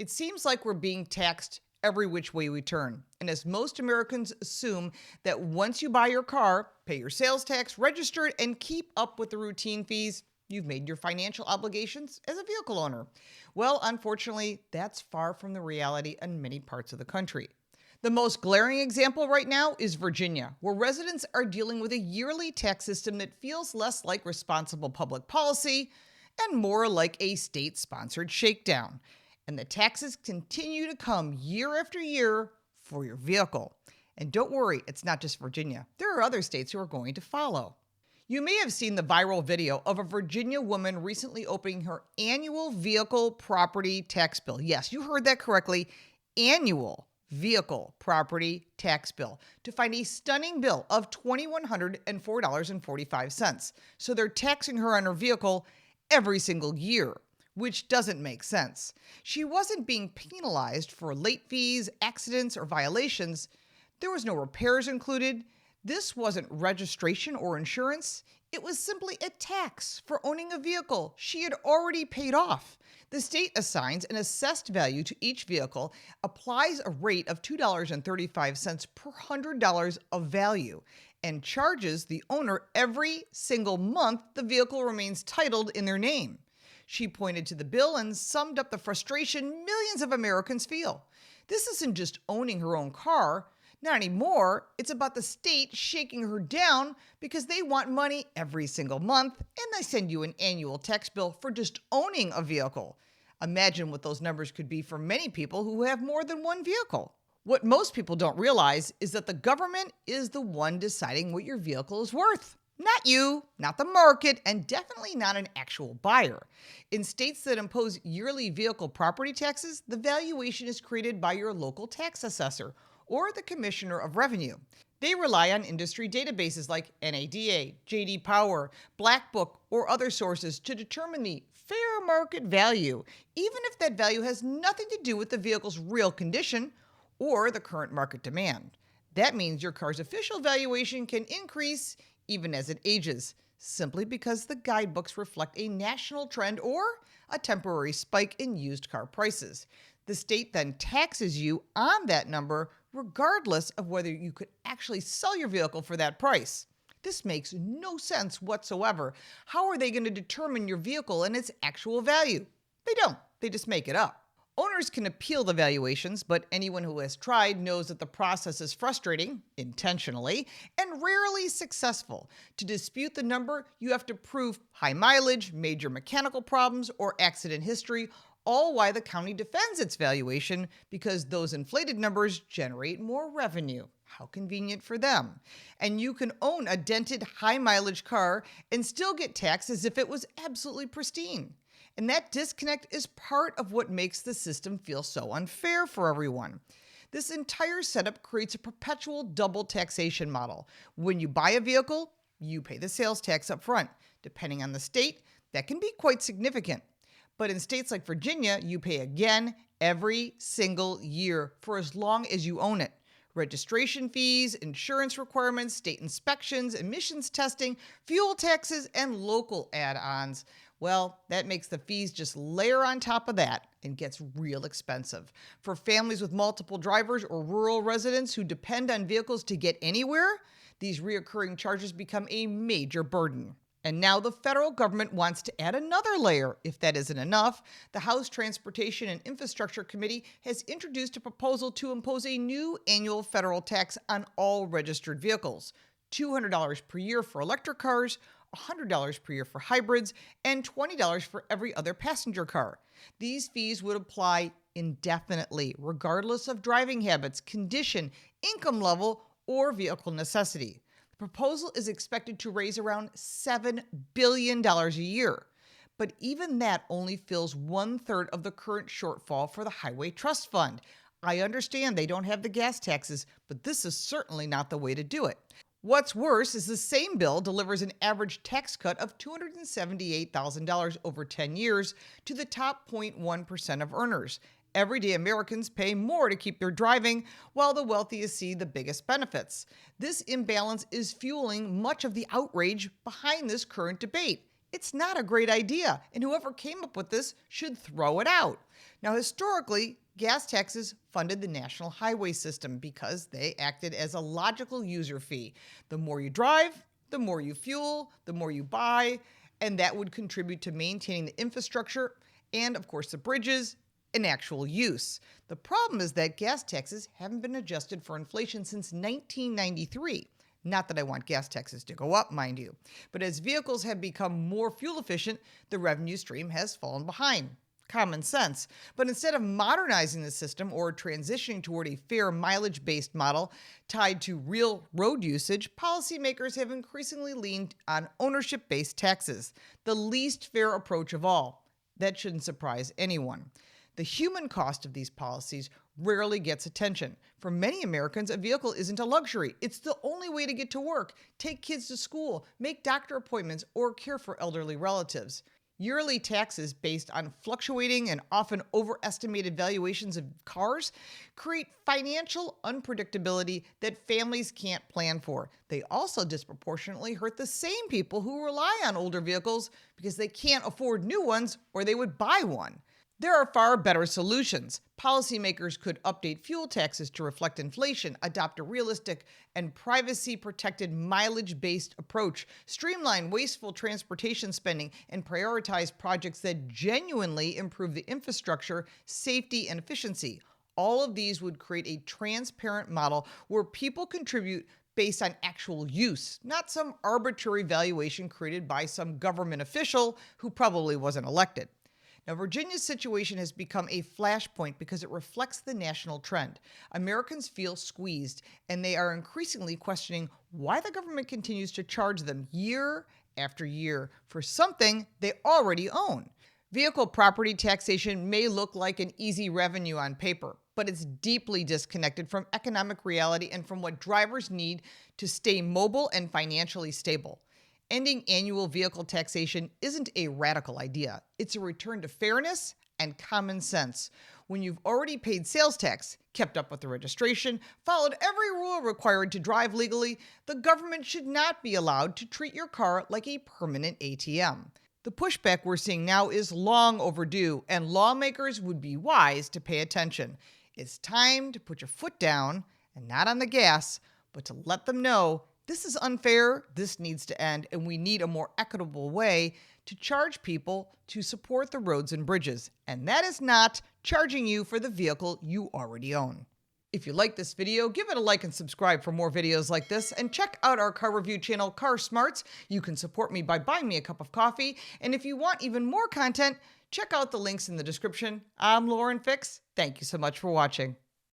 It seems like we're being taxed every which way we turn. And as most Americans assume that once you buy your car, pay your sales tax, register it, and keep up with the routine fees, you've made your financial obligations as a vehicle owner. Well, unfortunately, that's far from the reality in many parts of the country. The most glaring example right now is Virginia, where residents are dealing with a yearly tax system that feels less like responsible public policy and more like a state-sponsored shakedown. And the taxes continue to come year after year for your vehicle. And don't worry, it's not just Virginia. There are other states who are going to follow. You may have seen the viral video of a Virginia woman recently opening her annual vehicle property tax bill. Yes, you heard that correctly, annual vehicle property tax bill, to find a stunning bill of $2,104.45. So they're taxing her on her vehicle every single year, which doesn't make sense. She wasn't being penalized for late fees, accidents, or violations. There was no repairs included. This wasn't registration or insurance. It was simply a tax for owning a vehicle she had already paid off. The state assigns an assessed value to each vehicle, applies a rate of $2.35 per $100 of value, and charges the owner every single month the vehicle remains titled in their name. She pointed to the bill and summed up the frustration millions of Americans feel. This isn't just owning her own car. Not anymore. It's about the state shaking her down because they want money every single month and they send you an annual tax bill for just owning a vehicle. Imagine what those numbers could be for many people who have more than one vehicle. What most people don't realize is that the government is the one deciding what your vehicle is worth. Not you, not the market, and definitely not an actual buyer. In states that impose yearly vehicle property taxes, the valuation is created by your local tax assessor or the Commissioner of Revenue. They rely on industry databases like NADA, JD Power, Black Book, or other sources to determine the fair market value, even if that value has nothing to do with the vehicle's real condition or the current market demand. That means your car's official valuation can increase even as it ages, simply because the guidebooks reflect a national trend or a temporary spike in used car prices. The state then taxes you on that number regardless of whether you could actually sell your vehicle for that price. This makes no sense whatsoever. How are they going to determine your vehicle and its actual value? They don't. They just make it up. Owners can appeal the valuations, but anyone who has tried knows that the process is frustrating, intentionally, and rarely successful. To dispute the number, you have to prove high mileage, major mechanical problems, or accident history, all while the county defends its valuation because those inflated numbers generate more revenue. How convenient for them. And you can own a dented, high-mileage car and still get taxed as if it was absolutely pristine. And that disconnect is part of what makes the system feel so unfair for everyone. This entire setup creates a perpetual double taxation model. When you buy a vehicle, you pay the sales tax up front. Depending on the state, that can be quite significant. But in states like Virginia, you pay again every single year for as long as you own it. Registration fees, insurance requirements, state inspections, emissions testing, fuel taxes, and local add-ons. Well, that makes the fees just layer on top of that and gets real expensive. For families with multiple drivers or rural residents who depend on vehicles to get anywhere, these reoccurring charges become a major burden. And now the federal government wants to add another layer. If that isn't enough, the House Transportation and Infrastructure Committee has introduced a proposal to impose a new annual federal tax on all registered vehicles, $200 per year for electric cars, $100 per year for hybrids, and $20 for every other passenger car. These fees would apply indefinitely, regardless of driving habits, condition, income level, or vehicle necessity. The proposal is expected to raise around $7 billion a year. But even that only fills 1/3 of the current shortfall for the Highway Trust Fund. I understand they don't have the gas taxes, but this is certainly not the way to do it. What's worse is the same bill delivers an average tax cut of $278,000 over 10 years to the top 0.1% of earners. Everyday Americans pay more to keep their driving, while the wealthiest see the biggest benefits. This imbalance is fueling much of the outrage behind this current debate. It's not a great idea, and whoever came up with this should throw it out. Now, historically, gas taxes funded the national highway system because they acted as a logical user fee. The more you drive, the more you fuel, the more you buy, and that would contribute to maintaining the infrastructure and, of course, the bridges in actual use. The problem is that gas taxes haven't been adjusted for inflation since 1993. Not that I want gas taxes to go up, mind you, but as vehicles have become more fuel efficient, the revenue stream has fallen behind. Common sense. But instead of modernizing the system or transitioning toward a fair mileage-based model tied to real road usage, policymakers have increasingly leaned on ownership-based taxes, the least fair approach of all. That shouldn't surprise anyone. The human cost of these policies rarely gets attention. For many Americans, a vehicle isn't a luxury. It's the only way to get to work, take kids to school, make doctor appointments, or care for elderly relatives. Yearly taxes based on fluctuating and often overestimated valuations of cars create financial unpredictability that families can't plan for. They also disproportionately hurt the same people who rely on older vehicles because they can't afford new ones or they would buy one. There are far better solutions. Policymakers could update fuel taxes to reflect inflation, adopt a realistic and privacy-protected mileage-based approach, streamline wasteful transportation spending, and prioritize projects that genuinely improve the infrastructure, safety, and efficiency. All of these would create a transparent model where people contribute based on actual use, not some arbitrary valuation created by some government official who probably wasn't elected. Now, Virginia's situation has become a flashpoint because it reflects the national trend. Americans feel squeezed, and they are increasingly questioning why the government continues to charge them year after year for something they already own. Vehicle property taxation may look like an easy revenue on paper, but it's deeply disconnected from economic reality and from what drivers need to stay mobile and financially stable. Ending annual vehicle taxation isn't a radical idea. It's a return to fairness and common sense. When you've already paid sales tax, kept up with the registration, followed every rule required to drive legally, the government should not be allowed to treat your car like a permanent ATM. The pushback we're seeing now is long overdue, and lawmakers would be wise to pay attention. It's time to put your foot down, and not on the gas, but to let them know this is unfair, this needs to end, and we need a more equitable way to charge people to support the roads and bridges. And that is not charging you for the vehicle you already own. If you like this video, give it a like and subscribe for more videos like this, and check out our car review channel, Car Smarts. You can support me by buying me a cup of coffee, and if you want even more content, check out the links in the description. I'm Lauren Fix. Thank you so much for watching.